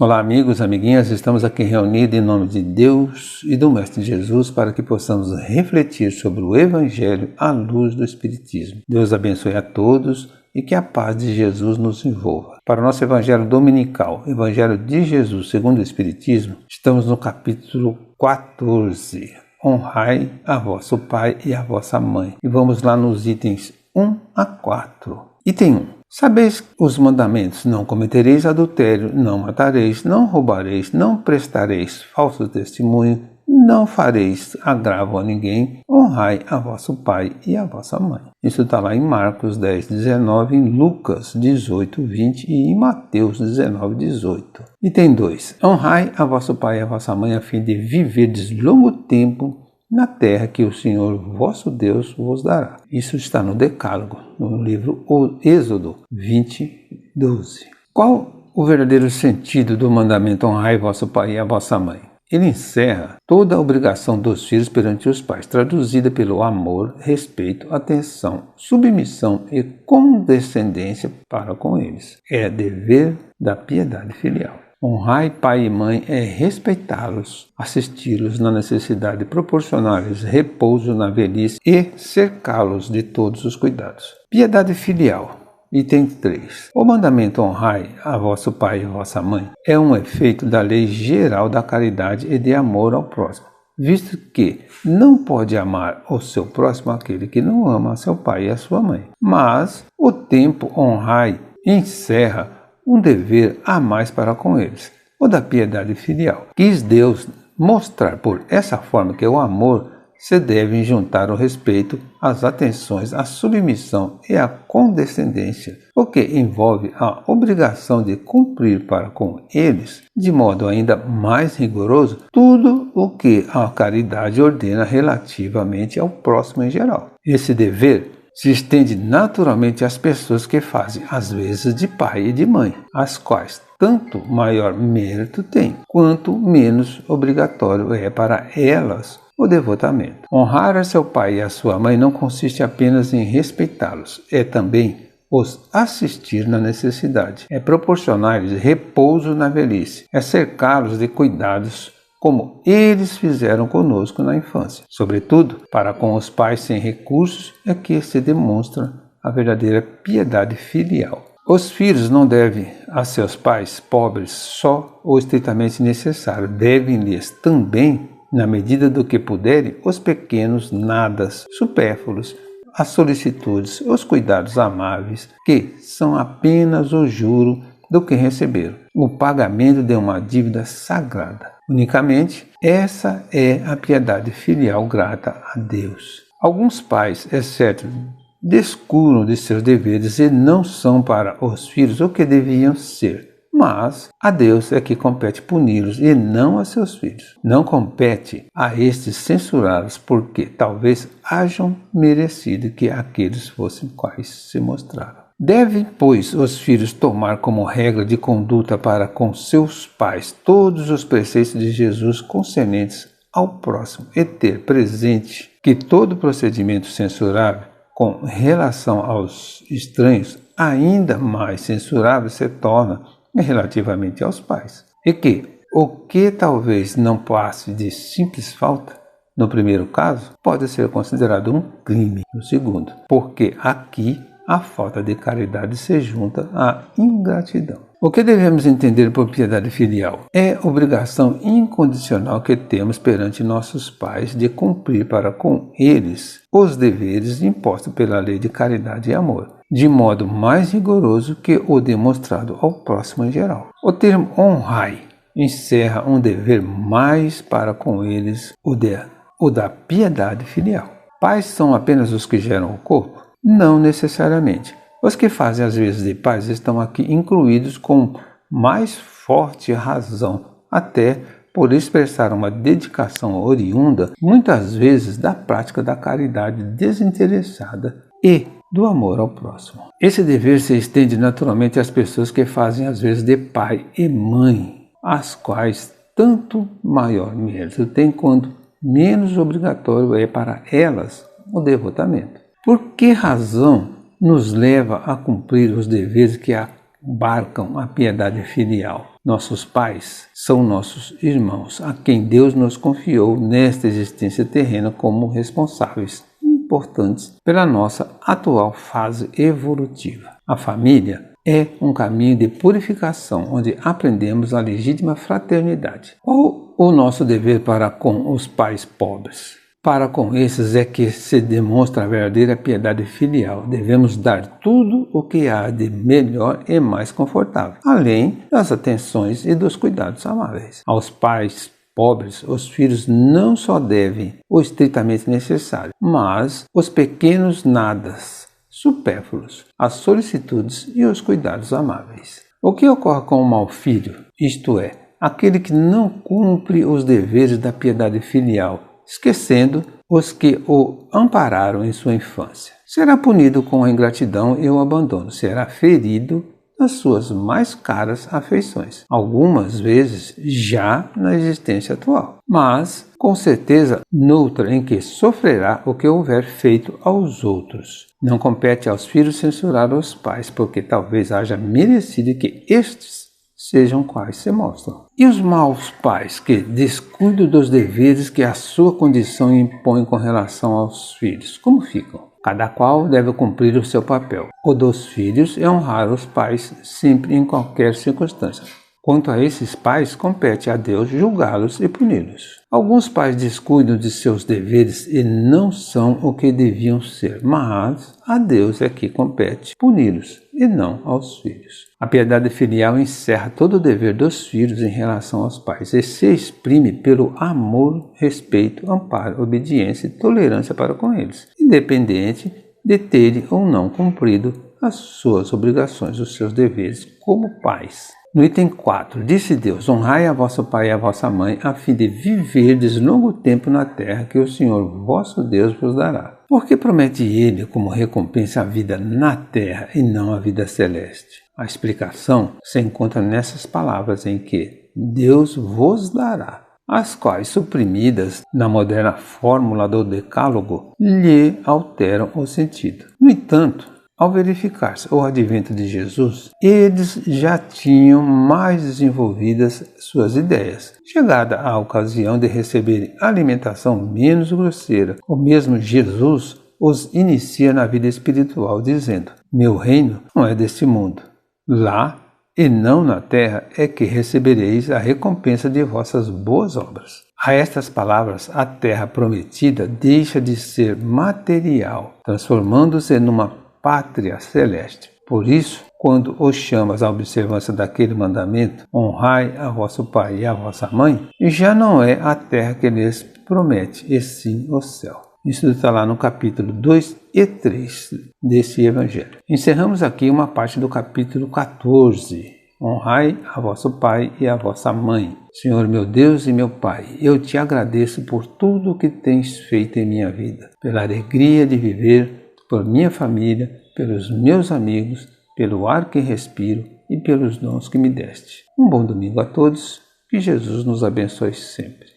Olá amigos, amiguinhas, estamos aqui reunidos em nome de Deus e do Mestre Jesus para que possamos refletir sobre o Evangelho à luz do Espiritismo. Deus abençoe a todos e que a paz de Jesus nos envolva. Para o nosso Evangelho dominical, Evangelho de Jesus segundo o Espiritismo, estamos no capítulo 14. Honrai a vosso pai e a vossa mãe. E vamos lá nos itens 1 a 4. Item 1. Sabeis os mandamentos: não cometereis adultério, não matareis, não roubareis, não prestareis falso testemunho, não fareis agravo a ninguém, honrai a vosso pai e a vossa mãe. Isso está lá em Marcos 10, 19, em Lucas 18, 20 e em Mateus 19, 18. Item 2. Honrai a vosso pai e a vossa mãe a fim de viverdes longo tempo na terra que o Senhor vosso Deus vos dará. Isso está no Decálogo, no livro Êxodo 20, 12. Qual o verdadeiro sentido do mandamento honrai vosso pai e a vossa mãe? Ele encerra toda a obrigação dos filhos perante os pais, traduzida pelo amor, respeito, atenção, submissão e condescendência para com eles. É dever da piedade filial. Honrar pai e mãe é respeitá-los, assisti-los na necessidade, proporcionar-lhes repouso na velhice e cercá-los de todos os cuidados. Piedade filial. Item 3. O mandamento honrai a vosso pai e a vossa mãe é um efeito da lei geral da caridade e de amor ao próximo, visto que não pode amar o seu próximo aquele que não ama a seu pai e a sua mãe. Mas o tempo honrai encerra um dever a mais para com eles, o da piedade filial. Quis Deus mostrar por essa forma que o amor se deve juntar o respeito, as atenções, a submissão e a condescendência, o que envolve a obrigação de cumprir para com eles, de modo ainda mais rigoroso, tudo o que a caridade ordena relativamente ao próximo em geral. Esse dever se estende naturalmente às pessoas que fazem às vezes de pai e de mãe, as quais tanto maior mérito têm, quanto menos obrigatório é para elas o devotamento. Honrar a seu pai e a sua mãe não consiste apenas em respeitá-los, é também os assistir na necessidade, é proporcionar-lhes repouso na velhice, é cercá-los de cuidados como eles fizeram conosco na infância. Sobretudo, para com os pais sem recursos é que se demonstra a verdadeira piedade filial. Os filhos não devem a seus pais pobres só o estritamente necessário, devem-lhes também, na medida do que puderem, os pequenos nadas supérfluos, as solicitudes, os cuidados amáveis, que são apenas o juro do que receberam, o pagamento de uma dívida sagrada. Unicamente, essa é a piedade filial grata a Deus. Alguns pais, é certo, descuram de seus deveres e não são para os filhos o que deviam ser, mas a Deus é que compete puni-los e não a seus filhos. Não compete a estes censurá-los porque talvez hajam merecido que aqueles fossem quais se mostraram. Devem, pois, os filhos tomar como regra de conduta para com seus pais todos os preceitos de Jesus concernentes ao próximo e ter presente que todo procedimento censurável com relação aos estranhos ainda mais censurável se torna relativamente aos pais. E que o que talvez não passe de simples falta, no primeiro caso, pode ser considerado um crime no segundo, porque aqui a falta de caridade se junta à ingratidão. O que devemos entender por piedade filial? É a obrigação incondicional que temos perante nossos pais de cumprir para com eles os deveres impostos pela lei de caridade e amor, de modo mais rigoroso que o demonstrado ao próximo em geral. O termo honrai encerra um dever mais para com eles, o da piedade filial. Pais são apenas os que geram o corpo? Não necessariamente. Os que fazem às vezes de pais estão aqui incluídos com mais forte razão, até por expressar uma dedicação oriunda, muitas vezes da prática da caridade desinteressada e do amor ao próximo. Esse dever se estende naturalmente às pessoas que fazem às vezes de pai e mãe, as quais tanto maior mérito têm quanto menos obrigatório é para elas o devotamento. Por que razão nos leva a cumprir os deveres que a abarcam a piedade filial. Nossos pais são nossos irmãos, a quem Deus nos confiou nesta existência terrena como responsáveis importantes pela nossa atual fase evolutiva. A família é um caminho de purificação, onde aprendemos a legítima fraternidade. Qual o nosso dever para com os pais pobres? Para com esses é que se demonstra a verdadeira piedade filial. Devemos dar tudo o que há de melhor e mais confortável, além das atenções e dos cuidados amáveis. Aos pais pobres, os filhos não só devem o estritamente necessário, mas os pequenos nadas supérfluos, as solicitudes e os cuidados amáveis. O que ocorre com o mau filho, isto é, aquele que não cumpre os deveres da piedade filial, esquecendo os que o ampararam em sua infância? Será punido com a ingratidão e o abandono, será ferido nas suas mais caras afeições, algumas vezes já na existência atual, mas com certeza noutra em que sofrerá o que houver feito aos outros. Não compete aos filhos censurar os pais, porque talvez haja merecido que estes sejam quais se mostram. E os maus pais que descuidam dos deveres que a sua condição impõe com relação aos filhos, como ficam? Cada qual deve cumprir o seu papel. O dos filhos é honrar os pais sempre em qualquer circunstância. Quanto a esses pais, compete a Deus julgá-los e puni-los. Alguns pais descuidam de seus deveres e não são o que deviam ser, mas a Deus é que compete puni-los e não aos filhos. A piedade filial encerra todo o dever dos filhos em relação aos pais e se exprime pelo amor, respeito, amparo, obediência e tolerância para com eles, independente de terem ou não cumprido as suas obrigações, os seus deveres como pais. No item 4, disse Deus: honrai a vosso pai e a vossa mãe, a fim de viverdes longo tempo na terra que o Senhor vosso Deus vos dará. Porque promete ele como recompensa a vida na terra e não a vida celeste? A explicação se encontra nessas palavras em que Deus vos dará, as quais, suprimidas na moderna fórmula do decálogo, lhe alteram o sentido. No entanto, ao verificar-se o advento de Jesus, eles já tinham mais desenvolvidas suas ideias. Chegada a ocasião de receberem alimentação menos grosseira, o mesmo Jesus os inicia na vida espiritual, dizendo: meu reino não é deste mundo. Lá, e não na terra, é que recebereis a recompensa de vossas boas obras. A estas palavras, a terra prometida deixa de ser material, transformando-se numa pátria celeste. Por isso, quando os chamas à observância daquele mandamento, honrai a vosso pai e a vossa mãe, já não é a terra que lhes promete, e sim o céu. Isso está lá no capítulo 2 e 3 desse evangelho. Encerramos aqui uma parte do capítulo 14. Honrai a vosso pai e a vossa mãe. Senhor meu Deus e meu Pai, eu te agradeço por tudo o que tens feito em minha vida, pela alegria de viver, por minha família, pelos meus amigos, pelo ar que respiro e pelos dons que me deste. Um bom domingo a todos, que Jesus nos abençoe sempre.